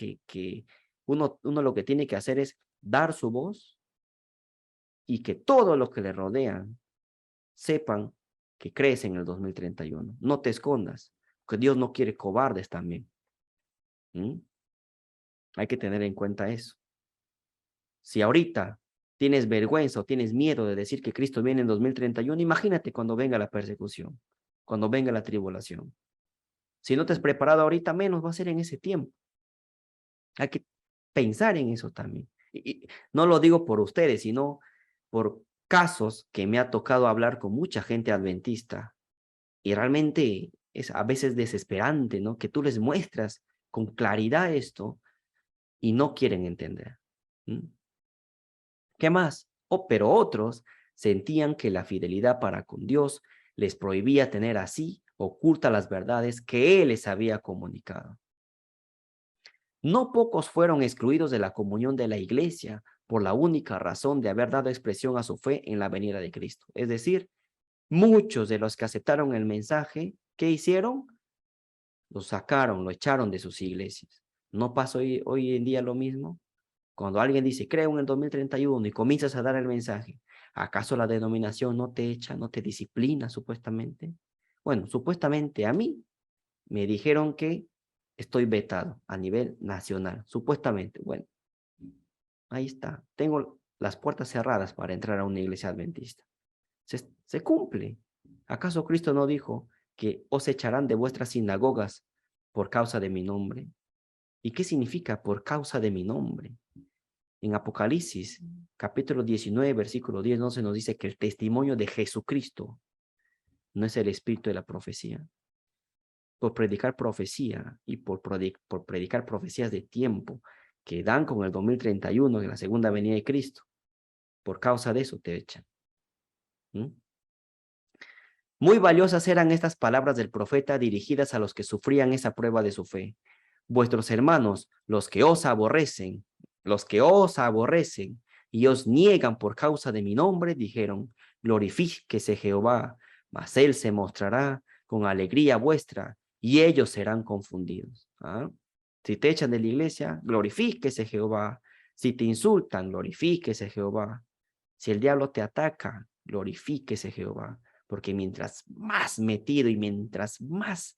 uno lo que tiene que hacer es dar su voz y que todos los que le rodean sepan que crees en el 2031. No te escondas, porque Dios no quiere cobardes también. ¿Mm? Hay que tener en cuenta eso. Si ahorita tienes vergüenza o tienes miedo de decir que Cristo viene en 2031, imagínate cuando venga la persecución, cuando venga la tribulación. Si no te has preparado ahorita, menos va a ser en ese tiempo. Hay que pensar en eso también. Y no lo digo por ustedes, sino por casos que me ha tocado hablar con mucha gente adventista. Y realmente es a veces desesperante, ¿no? Que tú les muestras con claridad esto y no quieren entender. ¿Mm? ¿Qué más? Pero otros sentían que la fidelidad para con Dios les prohibía tener así ocultas las verdades que Él les había comunicado. No pocos fueron excluidos de la comunión de la iglesia por la única razón de haber dado expresión a su fe en la venida de Cristo. Es decir, muchos de los que aceptaron el mensaje, ¿qué hicieron? Lo sacaron, lo echaron de sus iglesias. ¿No pasa hoy en día lo mismo? Cuando alguien dice, creo en el 2031 y comienzas a dar el mensaje, ¿acaso la denominación no te echa, no te disciplina supuestamente? Bueno, supuestamente a mí me dijeron que estoy vetado a nivel nacional, supuestamente. Bueno, ahí está. Tengo las puertas cerradas para entrar a una iglesia adventista. Se cumple. ¿Acaso Cristo no dijo que os echarán de vuestras sinagogas por causa de mi nombre? ¿Y qué significa por causa de mi nombre? En Apocalipsis, capítulo 19, versículo 10, no se nos dice que el testimonio de Jesucristo no es el espíritu de la profecía. Por predicar profecía y por predicar profecías de tiempo que dan con el 2031 en la segunda venida de Cristo. Por causa de eso te echan. ¿Mm? Muy valiosas eran estas palabras del profeta dirigidas a los que sufrían esa prueba de su fe. Vuestros hermanos, los que os aborrecen y os niegan por causa de mi nombre, dijeron, glorifíquese Jehová, mas él se mostrará con alegría vuestra y ellos serán confundidos. ¿Ah? Si te echan de la iglesia, glorifíquese Jehová. Si te insultan, glorifíquese Jehová. Si el diablo te ataca, glorifíquese Jehová. Porque mientras más metido y mientras más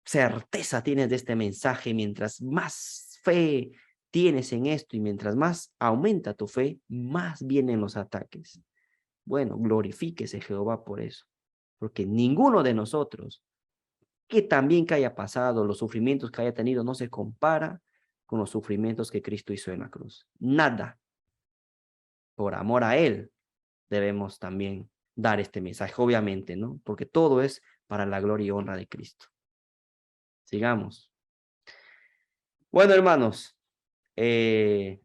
certeza tienes de este mensaje, mientras más fe tienes en esto y mientras más aumenta tu fe, más vienen los ataques. Bueno, glorifíquese Jehová por eso. Porque ninguno de nosotros, que también que haya pasado, los sufrimientos que haya tenido, no se compara con los sufrimientos que Cristo hizo en la cruz. Nada. Por amor a Él, debemos también dar este mensaje, obviamente, ¿no? Porque todo es para la gloria y honra de Cristo. Sigamos. Bueno, hermanos,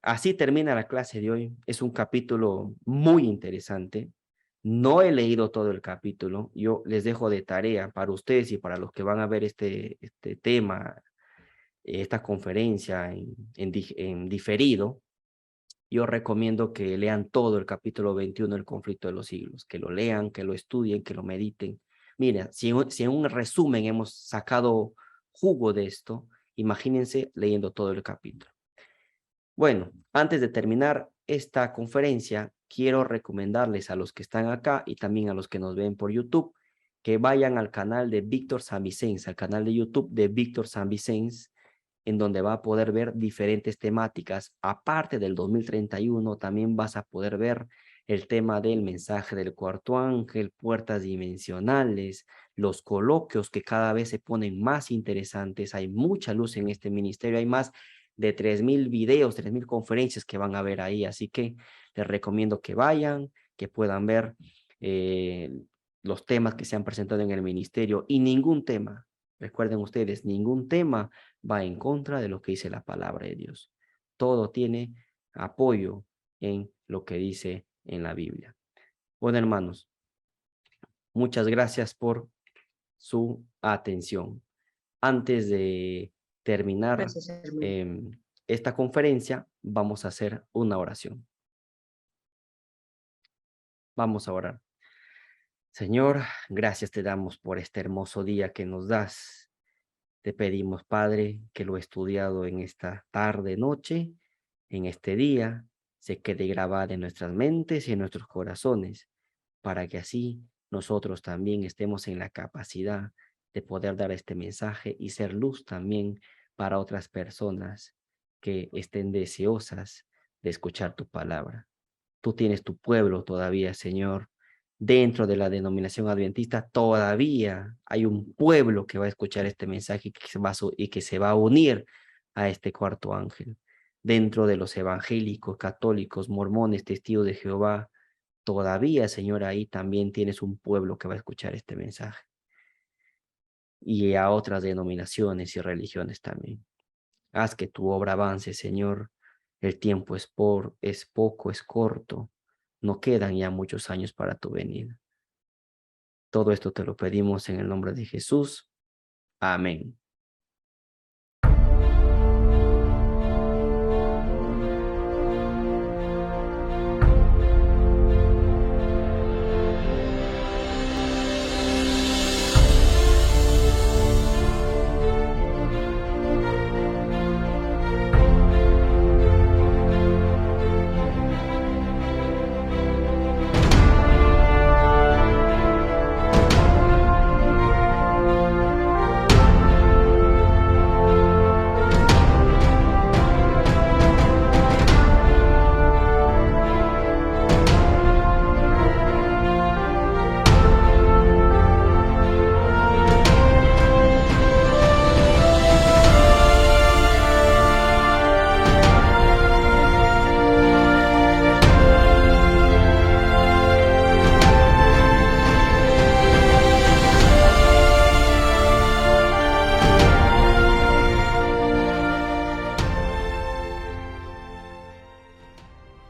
así termina la clase de hoy. Es un capítulo muy interesante. No he leído todo el capítulo. Yo les dejo de tarea para ustedes y para los que van a ver este tema, esta conferencia en diferido. Yo recomiendo que lean todo el capítulo 21 del conflicto de los siglos, que lo lean, que lo estudien, que lo mediten. Mira, si en un resumen hemos sacado jugo de esto, imagínense leyendo todo el capítulo. Bueno, antes de terminar esta conferencia, quiero recomendarles a los que están acá y también a los que nos ven por YouTube, que vayan al canal de Víctor San Vicens, al canal de YouTube de Víctor San Vicens, en donde va a poder ver diferentes temáticas. Aparte del 2031, también vas a poder ver el tema del mensaje del cuarto ángel, puertas dimensionales, los coloquios que cada vez se ponen más interesantes. Hay mucha luz en este ministerio, hay más de 3,000 videos, 3,000 conferencias que van a ver ahí, así que les recomiendo que vayan, que puedan ver los temas que se han presentado en el ministerio, y ningún tema, recuerden ustedes, ningún tema va en contra de lo que dice la palabra de Dios. Todo tiene apoyo en lo que dice en la Biblia. Bueno, hermanos, muchas gracias por su atención. Antes de terminar Gracias, hermano. esta conferencia, vamos a hacer una oración. Vamos a orar. Señor, gracias te damos por este hermoso día que nos das. Te pedimos, Padre, que lo estudiado en esta tarde, noche, en este día, se quede grabado en nuestras mentes y en nuestros corazones, para que así nosotros también estemos en la capacidad de poder dar este mensaje y ser luz también para otras personas que estén deseosas de escuchar tu palabra. Tú tienes tu pueblo todavía, Señor. Dentro de la denominación adventista todavía hay un pueblo que va a escuchar este mensaje y que se va a unir a este cuarto ángel. Dentro de los evangélicos, católicos, mormones, testigos de Jehová, todavía, Señor, ahí también tienes un pueblo que va a escuchar este mensaje. Y a otras denominaciones y religiones también. Haz que tu obra avance, Señor. El tiempo es poco, es corto. No quedan ya muchos años para tu venida. Todo esto te lo pedimos en el nombre de Jesús. Amén.